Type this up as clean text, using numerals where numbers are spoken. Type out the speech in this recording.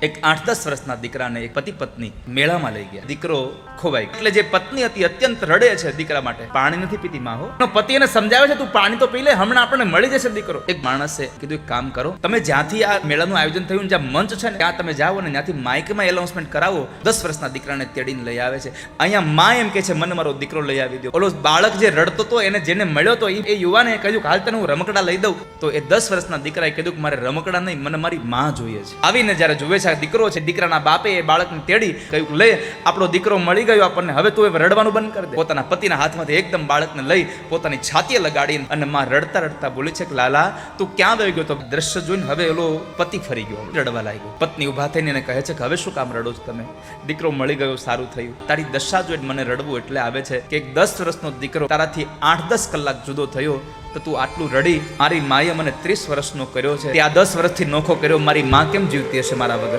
એક 8-10 વર્ષના દીકરાને એક પતિ પત્ની મેળામાં લઈ ગયા. દીકરો ખોવાઈ ગયો. એટલે જે પત્ની હતી અત્યંત રડે છે દીકરા માટે. પાણી નથી પીતી માં હો. પતિ એને સમજાવે છે તું પાણી તો પી લે, હમણાં આપણને મળી જશે દીકરો. એક માણસે કીધું એક કામ કરો, તમે જ્યાંથી આ મેળાનું આયોજન થયું જ્યાં મંચ છે ને ત્યાં તમે જાઓ અને ત્યાંથી માઇકમાં એનાઉન્સમેન્ટ કરાવો. 10 વર્ષના દીકરાને તેડીને લઈ આવે છે. અહીંયા માં એમ કે છે મને મારો દીકરો લઈ આવી દો. ઓલો બાળક જે રડતો હતો એને જેને મળ્યો તો એ યુવાને કહ્યું કે હાલ તને હું રમકડા લઈ દઉં. તો એ 10 વર્ષના દીકરાએ કીધું કે મારે રમકડા નહીં, મને મારી માં જોઈએ છે. આવીને જ્યારે જુએ છે દીકરો છે, દીકરાના બાપે એ બાળકને તેડી કહ્યું લે આપણો દીકરો મળી ગયો આપણને, હવે તું એ રડવાનું બંધ કરી દે. પોતાના પતિના હાથમાંથી એકદમ બાળકને લઈ પોતાની છાતીએ લગાડીને અને માં રડતા રડતા બોલી છે કે લાલા તું ક્યાં વહી ગયો? તો દ્રશ્ય જોઈને હવે એલો પતિ ફરી ગયો, રડવા લાગ્યો. પત્ની ઉભા થઈને એને કહે છે કે હવે શું કામ રડો છો તમે? દીકરો મળી ગયો, સારું થયું. તારી દશા જોઈને મને રડવું એટલે આવે છે કે એક 10 વર્ષનો દીકરો તારાથી 8-10 કલાક જુદો થયો તો તું આટલું રડી. મારી માએ મને 30 વર્ષનો કર્યો છે, તે આ 10 વર્ષથી નોખો કર્યો, મારી માં કેમ જીવતી હશે મારા વગર?